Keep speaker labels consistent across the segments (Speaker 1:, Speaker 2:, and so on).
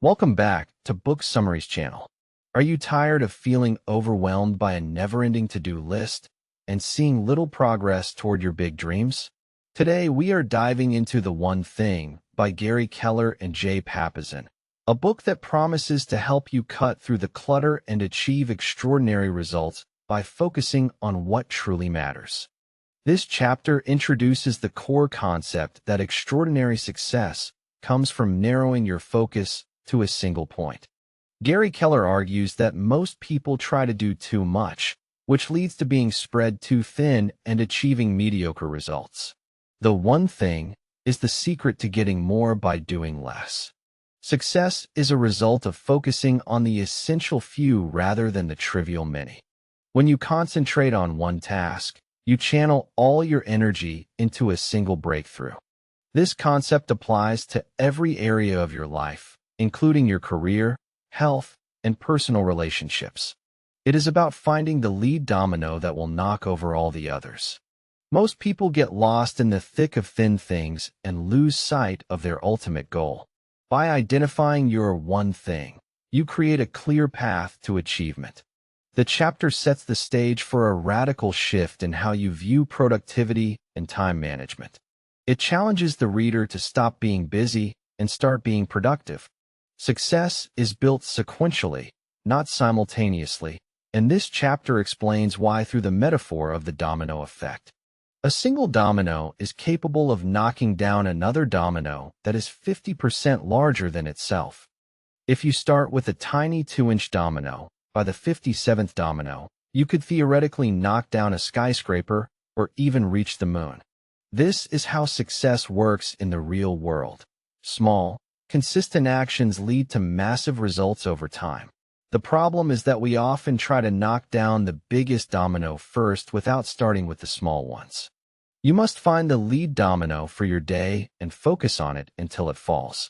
Speaker 1: Welcome back to Book Summaries channel. Are you tired of feeling overwhelmed by a never-ending to-do list and seeing little progress toward your big dreams? Today, we are diving into The One Thing by Gary Keller and J. Papasan, a book that promises to help you cut through the clutter and achieve extraordinary results by focusing on what truly matters. This chapter introduces the core concept that extraordinary success comes from narrowing your focus to a single point. Gary Keller argues that most people try to do too much, which leads to being spread too thin and achieving mediocre results. The one thing is the secret to getting more by doing less. Success is a result of focusing on the essential few rather than the trivial many. When you concentrate on one task, you channel all your energy into a single breakthrough. This concept applies to every area of your life, including your career, health, and personal relationships. It is about finding the lead domino that will knock over all the others. Most people get lost in the thick of thin things and lose sight of their ultimate goal. By identifying your one thing, you create a clear path to achievement. The chapter sets the stage for a radical shift in how you view productivity and time management. It challenges the reader to stop being busy and start being productive. Success is built sequentially, not simultaneously, and this chapter explains why through the metaphor of the domino effect. A single domino is capable of knocking down another domino that is 50% larger than itself. If you start with a tiny 2-inch domino, by the 57th domino, you could theoretically knock down a skyscraper or even reach the moon. This is how success works in the real world. Small, consistent actions lead to massive results over time. The problem is that we often try to knock down the biggest domino first without starting with the small ones. You must find the lead domino for your day and focus on it until it falls.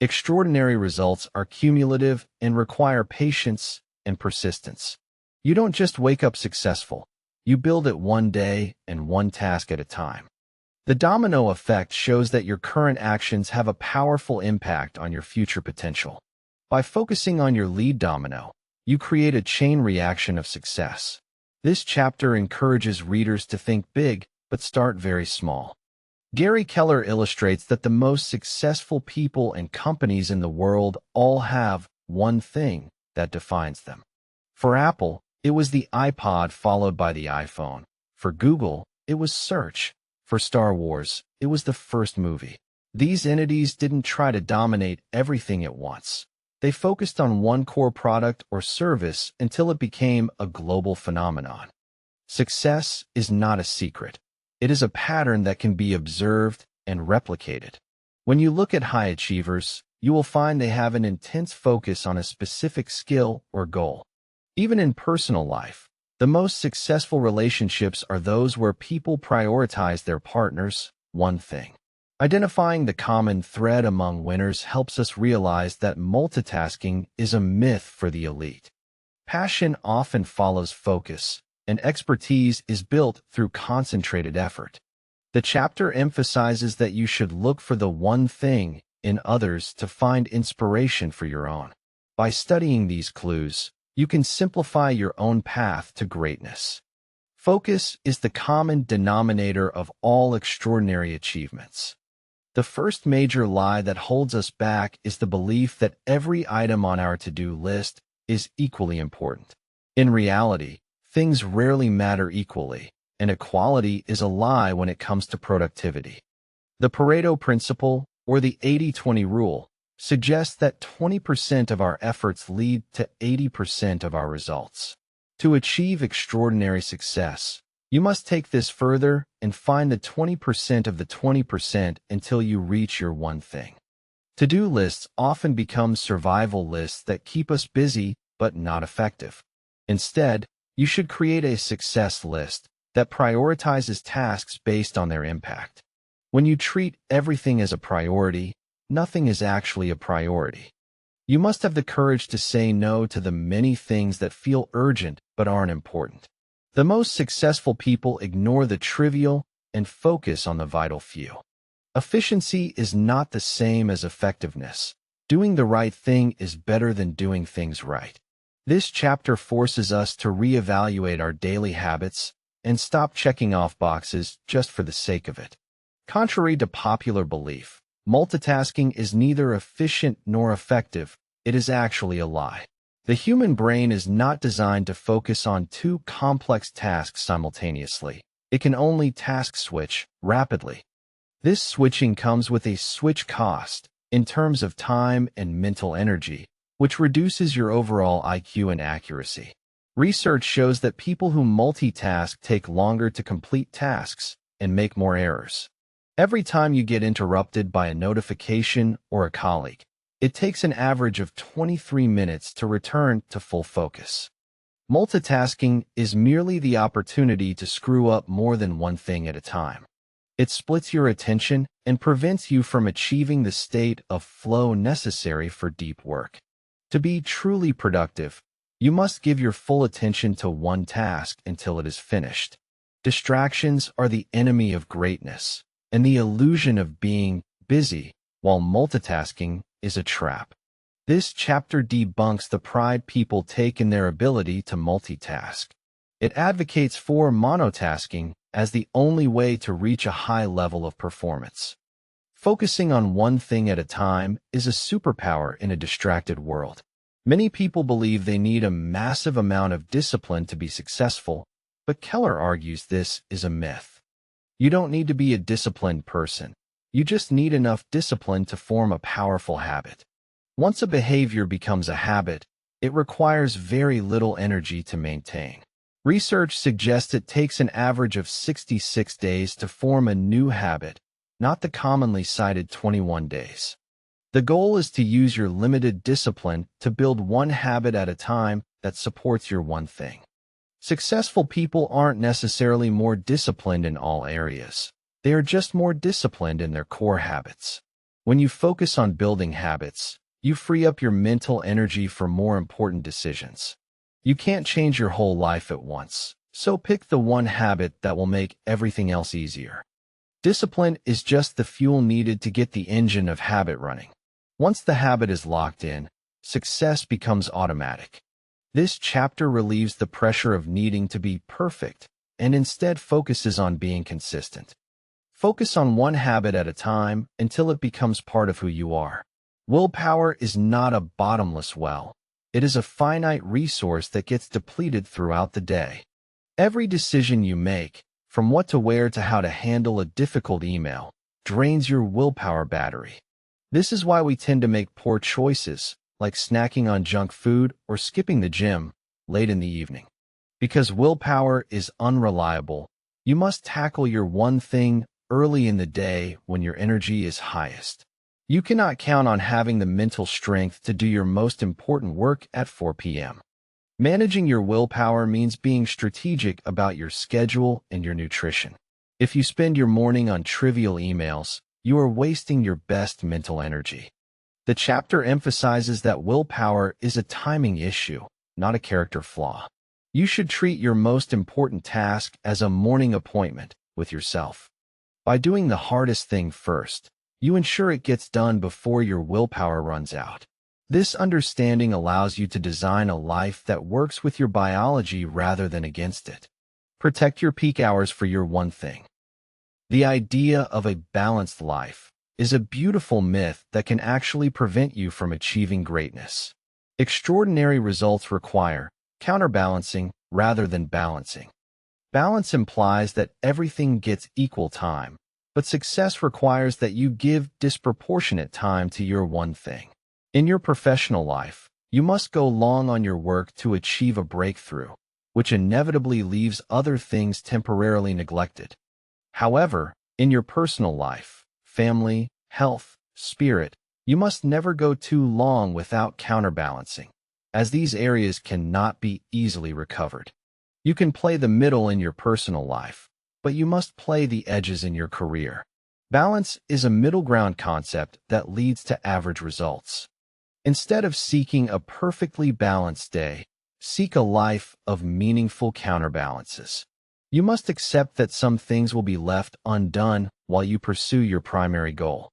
Speaker 1: Extraordinary results are cumulative and require patience and persistence. You don't just wake up successful. You build it one day and one task at a time. The domino effect shows that your current actions have a powerful impact on your future potential. By focusing on your lead domino, you create a chain reaction of success. This chapter encourages readers to think big, but start very small. Gary Keller illustrates that the most successful people and companies in the world all have one thing that defines them. For Apple, it was the iPod followed by the iPhone. For Google, it was search. For Star Wars, it was the first movie. These entities didn't try to dominate everything at once. They focused on one core product or service until it became a global phenomenon. Success is not a secret. It is a pattern that can be observed and replicated. When you look at high achievers, you will find they have an intense focus on a specific skill or goal. Even in personal life, the most successful relationships are those where people prioritize their partner's one thing. Identifying the common thread among winners helps us realize that multitasking is a myth for the elite. Passion often follows focus, and expertise is built through concentrated effort. The chapter emphasizes that you should look for the one thing in others to find inspiration for your own. By studying these clues, you can simplify your own path to greatness. Focus is the common denominator of all extraordinary achievements. The first major lie that holds us back is the belief that every item on our to-do list is equally important. In reality, things rarely matter equally, and equality is a lie when it comes to productivity. The Pareto principle, or the 80-20 rule, suggests that 20% of our efforts lead to 80% of our results. To achieve extraordinary success, you must take this further and find the 20% of the 20% until you reach your one thing. To-do lists often become survival lists that keep us busy but not effective. Instead, you should create a success list that prioritizes tasks based on their impact. When you treat everything as a priority, nothing is actually a priority. You must have the courage to say no to the many things that feel urgent but aren't important. The most successful people ignore the trivial and focus on the vital few. Efficiency is not the same as effectiveness. Doing the right thing is better than doing things right. This chapter forces us to reevaluate our daily habits and stop checking off boxes just for the sake of it. Contrary to popular belief, multitasking is neither efficient nor effective. It is actually a lie. The human brain is not designed to focus on two complex tasks simultaneously. It can only task switch rapidly. This switching comes with a switch cost in terms of time and mental energy, which reduces your overall IQ and accuracy. Research shows that people who multitask take longer to complete tasks and make more errors. Every time you get interrupted by a notification or a colleague, it takes an average of 23 minutes to return to full focus. Multitasking is merely the opportunity to screw up more than one thing at a time. It splits your attention and prevents you from achieving the state of flow necessary for deep work. To be truly productive, you must give your full attention to one task until it is finished. Distractions are the enemy of greatness, and the illusion of being busy while multitasking is a trap. This chapter debunks the pride people take in their ability to multitask. It advocates for monotasking as the only way to reach a high level of performance. Focusing on one thing at a time is a superpower in a distracted world. Many people believe they need a massive amount of discipline to be successful, but Keller argues this is a myth. You don't need to be a disciplined person. You just need enough discipline to form a powerful habit. Once a behavior becomes a habit, it requires very little energy to maintain. Research suggests it takes an average of 66 days to form a new habit, not the commonly cited 21 days. The goal is to use your limited discipline to build one habit at a time that supports your one thing. Successful people aren't necessarily more disciplined in all areas. They are just more disciplined in their core habits. When you focus on building habits, you free up your mental energy for more important decisions. You can't change your whole life at once, so pick the one habit that will make everything else easier. Discipline is just the fuel needed to get the engine of habit running. Once the habit is locked in, success becomes automatic. This chapter relieves the pressure of needing to be perfect and instead focuses on being consistent. Focus on one habit at a time until it becomes part of who you are. Willpower is not a bottomless well. It is a finite resource that gets depleted throughout the day. Every decision you make, from what to wear to how to handle a difficult email, drains your willpower battery. This is why we tend to make poor choices, like snacking on junk food or skipping the gym late in the evening. Because willpower is unreliable, you must tackle your one thing early in the day when your energy is highest. You cannot count on having the mental strength to do your most important work at 4 p.m. Managing your willpower means being strategic about your schedule and your nutrition. If you spend your morning on trivial emails, you are wasting your best mental energy. The chapter emphasizes that willpower is a timing issue, not a character flaw. You should treat your most important task as a morning appointment with yourself. By doing the hardest thing first, you ensure it gets done before your willpower runs out. This understanding allows you to design a life that works with your biology rather than against it. Protect your peak hours for your one thing. The idea of a balanced life is a beautiful myth that can actually prevent you from achieving greatness. Extraordinary results require counterbalancing rather than balancing. Balance implies that everything gets equal time, but success requires that you give disproportionate time to your one thing. In your professional life, you must go long on your work to achieve a breakthrough, which inevitably leaves other things temporarily neglected. However, in your personal life, family, health, spirit, you must never go too long without counterbalancing, as these areas cannot be easily recovered. You can play the middle in your personal life, but you must play the edges in your career. Balance is a middle ground concept that leads to average results. Instead of seeking a perfectly balanced day, seek a life of meaningful counterbalances. You must accept that some things will be left undone while you pursue your primary goal.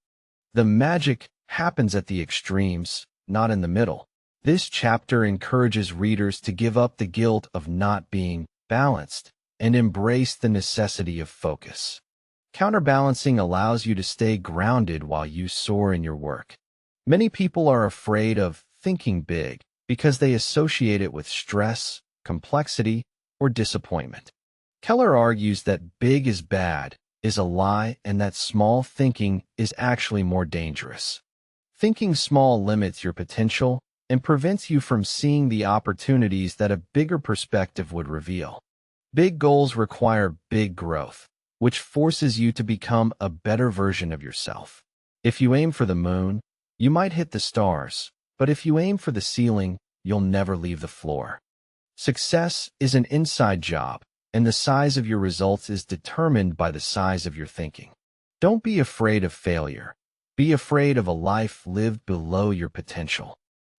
Speaker 1: The magic happens at the extremes, not in the middle. This chapter encourages readers to give up the guilt of not being balanced and embrace the necessity of focus. Counterbalancing allows you to stay grounded while you soar in your work. Many people are afraid of thinking big because they associate it with stress, complexity, or disappointment. Keller argues that big is bad is a lie and that small thinking is actually more dangerous. Thinking small limits your potential and prevents you from seeing the opportunities that a bigger perspective would reveal. Big goals require big growth, which forces you to become a better version of yourself. If you aim for the moon, you might hit the stars, but if you aim for the ceiling, you'll never leave the floor. Success is an inside job, and the size of your results is determined by the size of your thinking. Don't be afraid of failure. Be afraid of a life lived below your potential.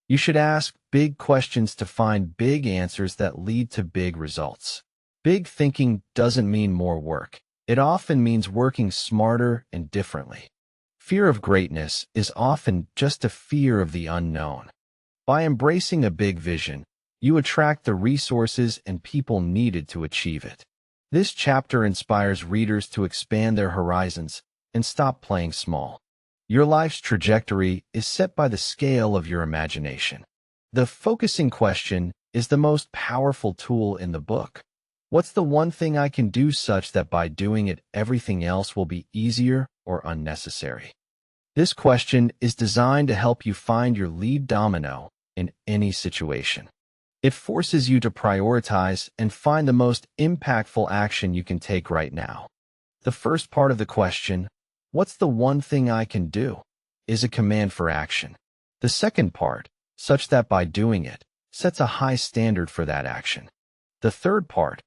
Speaker 1: You should ask big questions to find big answers that lead to big results. Big thinking doesn't mean more work. It often means working smarter and differently. Fear of greatness is often just a fear of the unknown. By embracing a big vision, you attract the resources and people needed to achieve it. This chapter inspires readers to expand their horizons and stop playing small. Your life's trajectory is set by the scale of your imagination. The focusing question is the most powerful tool in the book. What's the one thing I can do such that by doing it, everything else will be easier or unnecessary? This question is designed to help you find your lead domino in any situation. It forces you to prioritize and find the most impactful action you can take right now. The first part of the question, what's the one thing I can do, is a command for action. The second part, such that by doing it, sets a high standard for that action. The third part,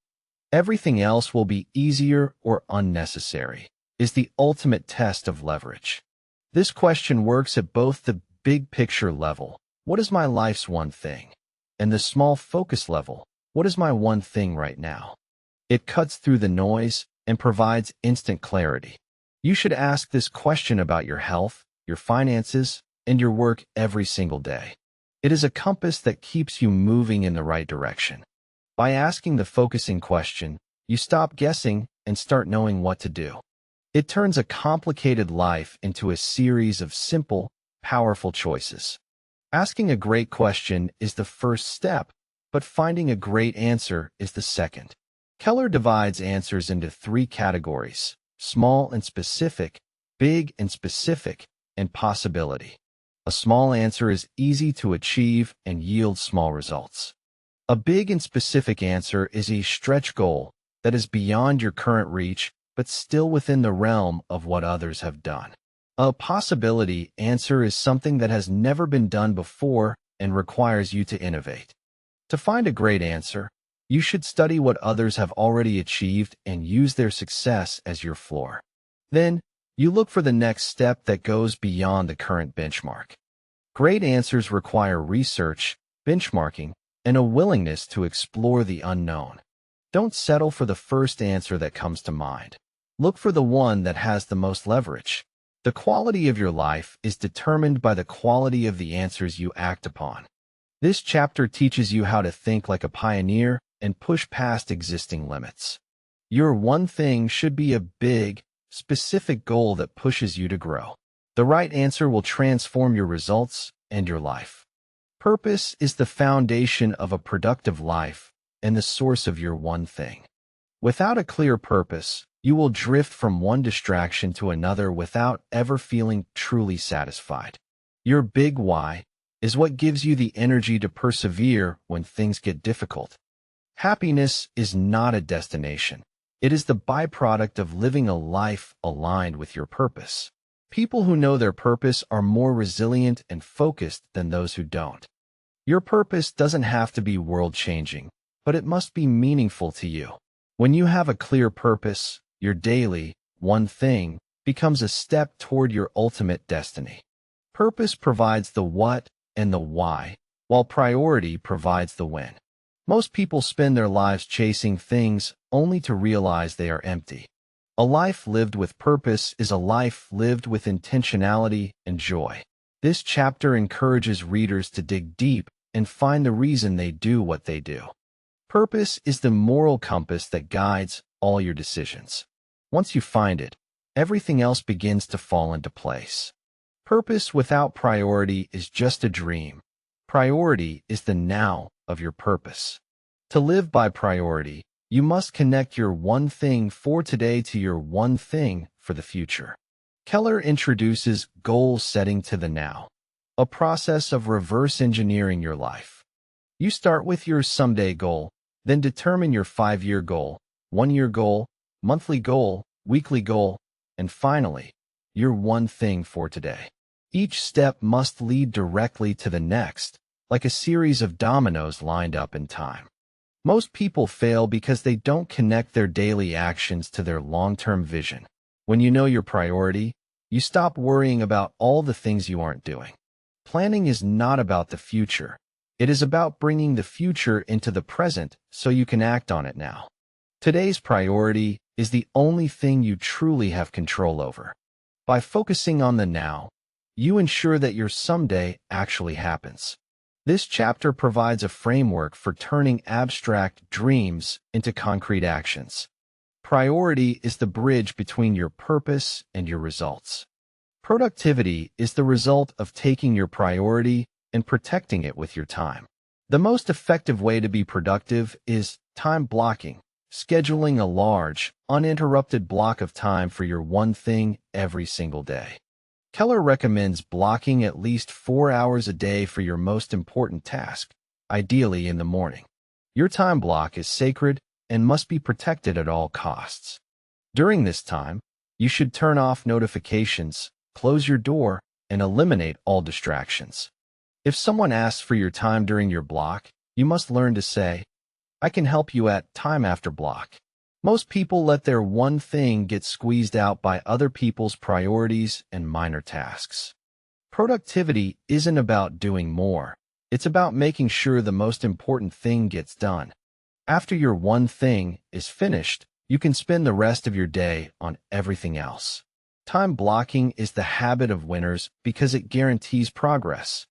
Speaker 1: everything else will be easier or unnecessary, is the ultimate test of leverage. This question works at both the big picture level, what is my life's one thing? And the small focus level, what is my one thing right now? It cuts through the noise and provides instant clarity. You should ask this question about your health, your finances, and your work every single day. It is a compass that keeps you moving in the right direction. By asking the focusing question, you stop guessing and start knowing what to do. It turns a complicated life into a series of simple, powerful choices. Asking a great question is the first step, but finding a great answer is the second. Keller divides answers into three categories: small and specific, big and specific, and possibility. A small answer is easy to achieve and yields small results. A big and specific answer is a stretch goal that is beyond your current reach, but still within the realm of what others have done. A possibility answer is something that has never been done before and requires you to innovate. To find a great answer, you should study what others have already achieved and use their success as your floor. Then, you look for the next step that goes beyond the current benchmark. Great answers require research, benchmarking, and a willingness to explore the unknown. Don't settle for the first answer that comes to mind. Look for the one that has the most leverage. The quality of your life is determined by the quality of the answers you act upon. This chapter teaches you how to think like a pioneer and push past existing limits. Your one thing should be a big, specific goal that pushes you to grow. The right answer will transform your results and your life. Purpose is the foundation of a productive life and the source of your one thing. Without a clear purpose, you will drift from one distraction to another without ever feeling truly satisfied. Your big why is what gives you the energy to persevere when things get difficult. Happiness is not a destination. It is the byproduct of living a life aligned with your purpose. People who know their purpose are more resilient and focused than those who don't. Your purpose doesn't have to be world-changing, but it must be meaningful to you. When you have a clear purpose, your daily, one thing, becomes a step toward your ultimate destiny. Purpose provides the what and the why, while priority provides the when. Most people spend their lives chasing things only to realize they are empty. A life lived with purpose is a life lived with intentionality and joy. This chapter encourages readers to dig deep and find the reason they do what they do. Purpose is the moral compass that guides all your decisions. Once you find it, everything else begins to fall into place. Purpose without priority is just a dream. Priority is the now of your purpose. To live by priority, you must connect your one thing for today to your one thing for the future. Keller introduces goal setting to the now, a process of reverse engineering your life. You start with your someday goal, then determine your 5-year goal, 1-year goal, monthly goal, weekly goal, and finally, your one thing for today. Each step must lead directly to the next, like a series of dominoes lined up in time. Most people fail because they don't connect their daily actions to their long-term vision. When you know your priority, you stop worrying about all the things you aren't doing. Planning is not about the future. It is about bringing the future into the present so you can act on it now. Today's priority is the only thing you truly have control over. By focusing on the now, you ensure that your someday actually happens. This chapter provides a framework for turning abstract dreams into concrete actions. Priority is the bridge between your purpose and your results. Productivity is the result of taking your priority and protecting it with your time. The most effective way to be productive is time blocking, scheduling a large, uninterrupted block of time for your one thing every single day. Keller recommends blocking at least 4 hours a day for your most important task, ideally in the morning. Your time block is sacred and must be protected at all costs. During this time, you should turn off notifications, close your door, and eliminate all distractions. If someone asks for your time during your block, you must learn to say, "I can help you at time after block." Most people let their one thing get squeezed out by other people's priorities and minor tasks. Productivity isn't about doing more. It's about making sure the most important thing gets done. After your one thing is finished, you can spend the rest of your day on everything else. Time blocking is the habit of winners because it guarantees progress.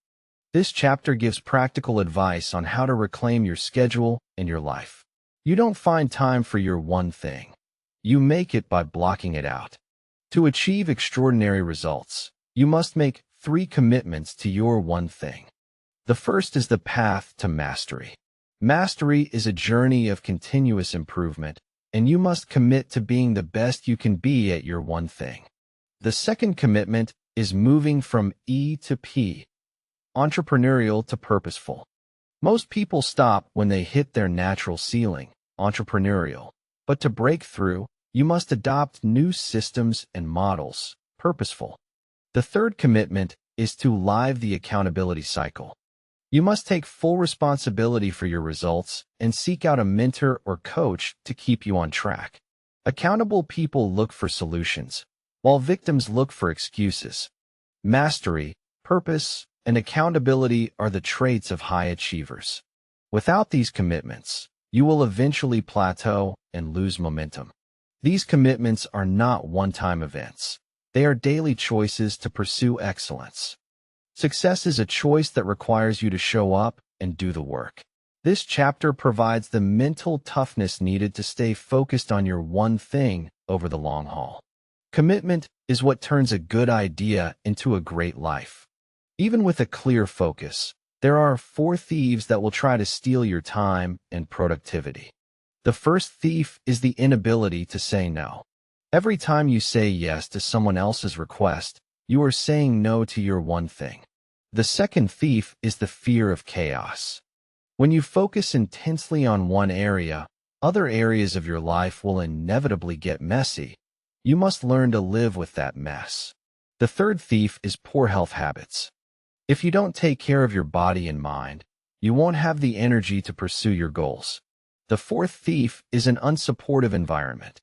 Speaker 1: This chapter gives practical advice on how to reclaim your schedule and your life. You don't find time for your one thing. You make it by blocking it out. To achieve extraordinary results, you must make 3 commitments to your one thing. The first is the path to mastery. Mastery is a journey of continuous improvement, and you must commit to being the best you can be at your one thing. The second commitment is moving from E to P, entrepreneurial to purposeful. Most people stop when they hit their natural ceiling, entrepreneurial. But to break through, you must adopt new systems and models, purposeful. The third commitment is to live the accountability cycle. You must take full responsibility for your results and seek out a mentor or coach to keep you on track. Accountable people look for solutions, while victims look for excuses. Mastery, purpose, and accountability are the traits of high achievers. Without these commitments, you will eventually plateau and lose momentum. These commitments are not one-time events. They are daily choices to pursue excellence. Success is a choice that requires you to show up and do the work. This chapter provides the mental toughness needed to stay focused on your one thing over the long haul. Commitment is what turns a good idea into a great life. Even with a clear focus, there are 4 thieves that will try to steal your time and productivity. The first thief is the inability to say no. Every time you say yes to someone else's request, you are saying no to your one thing. The second thief is the fear of chaos. When you focus intensely on one area, other areas of your life will inevitably get messy. You must learn to live with that mess. The third thief is poor health habits. If you don't take care of your body and mind, you won't have the energy to pursue your goals. The fourth thief is an unsupportive environment.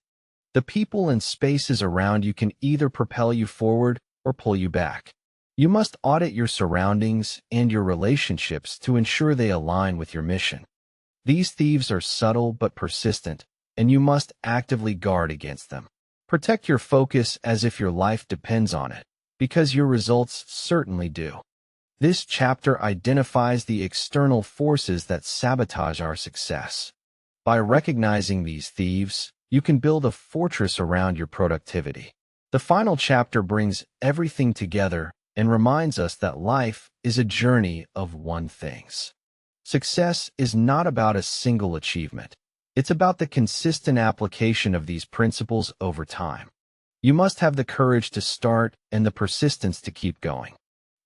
Speaker 1: The people and spaces around you can either propel you forward or pull you back. You must audit your surroundings and your relationships to ensure they align with your mission. These thieves are subtle but persistent, and you must actively guard against them. Protect your focus as if your life depends on it. because your results certainly do. This chapter identifies the external forces that sabotage our success. By recognizing these thieves, you can build a fortress around your productivity. The final chapter brings everything together and reminds us that life is a journey of one things. Success is not about a single achievement. It's about the consistent application of these principles over time. You must have the courage to start and the persistence to keep going.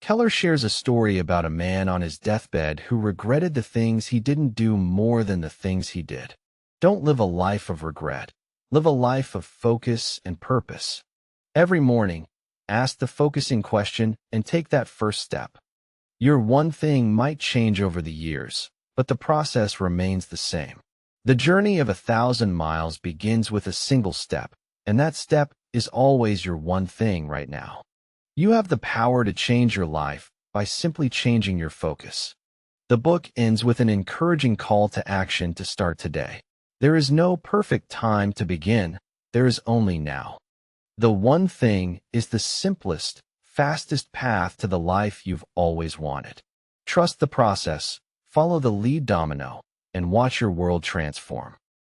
Speaker 1: Keller shares a story about a man on his deathbed who regretted the things he didn't do more than the things he did. Don't live a life of regret. Live a life of focus and purpose. Every morning, ask the focusing question and take that first step. Your one thing might change over the years, but the process remains the same. The journey of 1,000 miles begins with a single step, and that step is always your one thing right now. You have the power to change your life by simply changing your focus. The book ends with an encouraging call to action to start today. There is no perfect time to begin. There is only now. The one thing is the simplest, fastest path to the life you've always wanted. Trust the process, follow the lead domino, and watch your world transform.